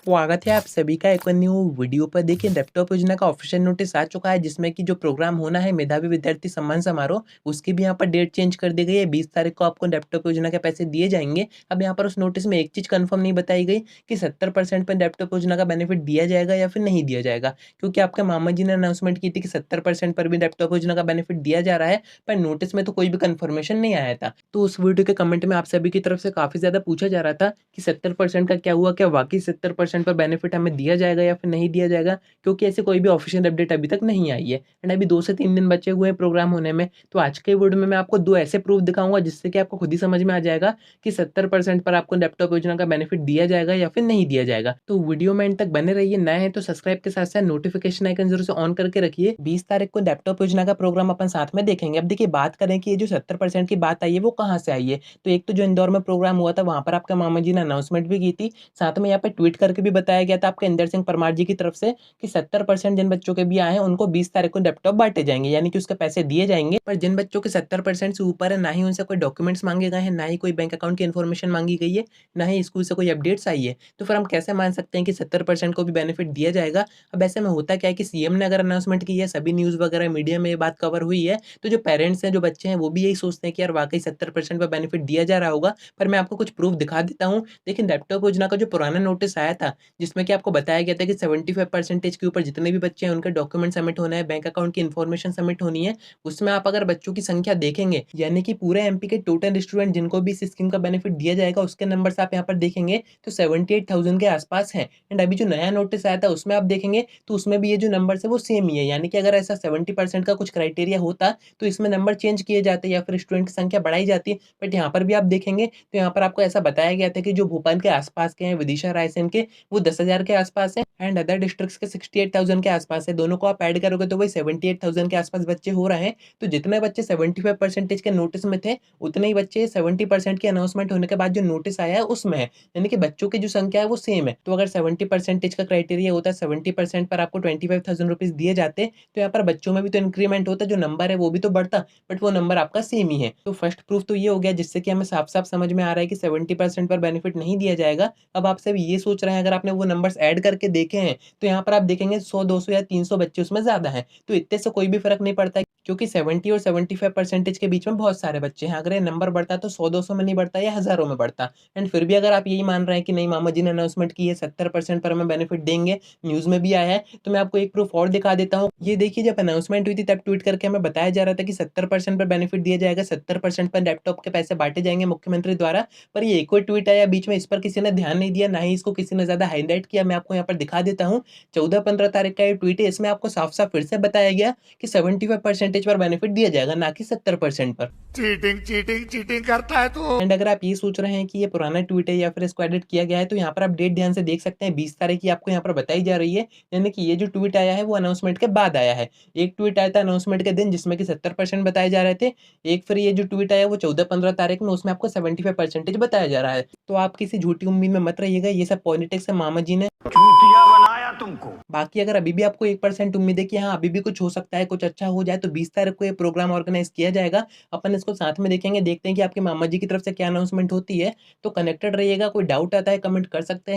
स्वागत है आप सभी का एक और न्यू वीडियो पर। देखिए, लैपटॉप योजना का ऑफिशियल नोटिस आ चुका है, जिसमें कि जो प्रोग्राम होना है मेधावी विद्यार्थी सम्मान समारोह, उसकी भी यहाँ पर डेट चेंज कर दी गई है। 20 तारीख को आपको लैपटॉप योजना के पैसे दिए जाएंगे। अब यहाँ पर उस नोटिस में एक चीज़ कंफर्म नहीं बताई गई कि 70% पर लैपटॉप योजना का बेनिफिट दिया जाएगा या फिर नहीं दिया जाएगा, क्योंकि आपके मामा जी ने अनाउंसमेंट की थी कि 70% पर भी लैपटॉप योजना का बेनिफिट दिया जा रहा है, पर नोटिस में तो कोई भी कंफर्मेशन नहीं आया था। तो उस वीडियो के कमेंट में आप सभी की तरफ से काफ़ी ज़्यादा पूछा जा रहा था कि 70% का क्या हुआ? क्या वाक़ई 70% पर बेनिफिट हमें दिया जाएगा या फिर नहीं दिया जाएगा? क्योंकि ऐसी कोई भी ऑफ़िशियल अपडेट अभी तक नहीं आई है एंड अभी 2 से 3 दिन बचे हुए हैं प्रोग्राम होने में। तो आज के वीडियो में मैं आपको 2 ऐसे प्रूफ दिखाऊँगा जिससे कि आपको खुद ही समझ में आ जाएगा कि 70% पर आपको लैपटॉप योजना का बेनिफिट दिया जाएगा या फिर नहीं दिया जाएगा। तो वीडियो में एंड तक बने रहिए। नए हैं तो सब्सक्राइब के साथ-साथ नोटिफ़िकेशन आइकन ज़रूर से ऑन करके रखिए। 20 तारीख को लैपटॉप योजना का प्रोग्राम अपन साथ में देखेंगे। अब देखिए, बात करें कि ये जो 70% की बात आई है वो कहाँ से आई है? तो एक तो जो इंदौर में प्रोग्राम हुआ था, वहाँ पर आपके मामा जी ने अनाउंसमेंट भी की थी। साथ में यहाँ पे ट्वीट करके भी बताया गया था आपके इंदर सिंह परमार जी की तरफ से कि 70% जिन बच्चों के भी आए हैं उनको 20 तारीख को लैपटॉप बाँटे जाएँगे, यानी कि उसके पैसे दिए जाएँगे। पर जिन बच्चों के 70% से ऊपर है, ना ही उनसे कोई डॉक्यूमेंट्स माँगे गए हैं, ना ही कोई बैंक अकाउंट की इन्फॉर्मेशन माँगी गई है, ना ही स्कूल से कोई अपडेट्स आई है। तो फिर हम कैसे मान सकते हैं कि 70% को भी बेनिफिट दिया जाएगा? अब ऐसे में होता क्या है कि सीएम ने अगर अनाउंसमेंट की है, सभी न्यूज़ वगैरह मीडिया में ये बात कवर हुई है, तो जो पेरेंट्स हैं, जो बच्चे हैं, वो भी यही सोचते हैं कि यार वाक़ई 70% का बेनिफिट दिया जा रहा होगा। पर मैं आपको कुछ प्रूफ दिखा देता हूँ। देखिए, लैपटॉप योजना का जो पुराना नोटिस आया था, जिसमें कि आपको बताया गया था कि 75% के ऊपर जितने भी बच्चे हैं, उनके डॉक्यूमेंट सबमिट होना है, बैंक अकाउंट की इन्फॉर्मेशन सबमिट होनी है। उसमें आप अगर बच्चों की संख्या देखेंगे, यानी कि पूरे एमपी के टोटल स्टूडेंट जिनको भी इस स्कीम का बेनिफिट दिया जाएगा, उसके नंबर्स आप यहाँ पर देखेंगे तो 78,000 के आसपास हैं। एंड अभी जो नया नोटिस आया था, उसमें आप देखेंगे तो उसमें भी ये जो नंबर्स है वो सेम ही है। यानी कि अगर ऐसा 70% का कुछ क्राइटेरिया होता, तो इसमें नंबर चेंज किए जाते या फिर स्टूडेंट की संख्या बढ़ाई जाती। बट यहाँ पर भी आप देखेंगे तो यहाँ पर आपको ऐसा बताया गया था कि जो भोपाल के आसपास के हैं, विदिशा रायसेन के, वो 10,000 के आसपास है एंड अदर डिस्ट्रिक्ट्स के 68,000 के आसपास है। दोनों को आप ऐड करोगे तो वही 78,000 के आसपास बच्चे हो रहे हैं। तो जितने बच्चे 75% के नोटिस में थे, उतने ही बच्चे 70% की अनाउंसमेंट होने के बाद जो नोटिस आया है उसमें है। यानी कि बच्चों की जो संख्या है वो सेम है। तो अगर 70% का क्राइटेरिया होता है, 70% पर आपको 25,000 रुपीज़ दिए जाते, तो यहाँ पर बच्चों में भी तो इंक्रीमेंट होता, जो नंबर है वो भी तो बढ़ता, बट वो नंबर आपका सेम ही है। तो फर्स्ट प्रूफ तो ये हो गया, जिससे कि हमें साफ-साफ समझ में आ रहा है कि 70% पर बेनिफिट नहीं दिया जाएगा। अब आप सब ये सोच रहे हैं, अगर आपने वो नंबर्स ऐड करके देखे हैं, तो यहाँ पर आप देखेंगे 100, 200 या 300 बच्चे उसमें ज़्यादा हैं। तो इतने से कोई भी फ़र्क नहीं पड़ता है, क्योंकि 70 और 75% के बीच में बहुत सारे बच्चे हैं। अगर ये नंबर बढ़ता तो 100-200 में नहीं बढ़ता या हज़ारों में बढ़ता। एंड फिर भी अगर आप यही मान रहे हैं कि नहीं, मामा जी ने अनाउंसमेंट की है 70% पर हमें बेनिफिट देंगे, न्यूज़ में भी आया है, तो मैं आपको एक प्रूफ और दिखा देता हूँ। ये देखिए, जब अनाउंसमेंट हुई थी तब ट्वीट करके हमें बताया जा रहा था कि 70% पर बेनिफिट दिया जाएगा, 70% पर लैपटॉप के पैसे बाँटे जाएँगे मुख्यमंत्री द्वारा। पर ये एक और ट्वीट आया बीच में, इस पर किसी ने ध्यान नहीं दिया, ना ही इसको किसी ने ज़्यादा हाइलाइट किया। मैं आपको यहाँ पर दिखा देता हूँ। 14-15 तारीख का ये ट्वीट है, इसमें आपको साफ-साफ फिर से बताया गया कि 75% पर बेनिफिट दिया जाएगा, ना कि 70% पर। चीटिंग चीटिंग चीटिंग करता है तू। एंड अगर आप ये सोच रहे हैं कि ये पुराना ट्वीट है या फिर इसको एडिट किया गया है, तो यहाँ पर आप डेट ध्यान से देख सकते हैं। 20 तारीख की आपको यहाँ पर बताई जा रही है, यानी कि ये जो ट्वीट आया है वो अनाउंसमेंट के बाद आया है। एक ट्वीट आया था अनाउंसमेंट के दिन, जिसमें कि 70% बताए जा रहे थे। एक फिर ये जो ट्वीट आया वो 14-15 तारीख में, उसमें आपको 75% बताया जा रहा है। तो आप किसी झूठी उम्मीद में मत रहिएगा, ये सब पॉलिटिक्स है मामा जी ने। चूतिया बनाया तुमको। बाकी अगर अभी भी आपको 1% उम्मीद है कि हाँ, अभी भी कुछ हो सकता है, कुछ अच्छा हो जाए, तो 20 तारीख को ये प्रोग्राम ऑर्गेनाइज़ किया जाएगा। अपन इसको साथ में देखेंगे, देखते हैं कि आपके मामा जी की तरफ से क्या अनाउंसमेंट होती है। तो कनेक्टेड रहिएगा, कोई डाउट आता है कमेंट कर सकते हैं।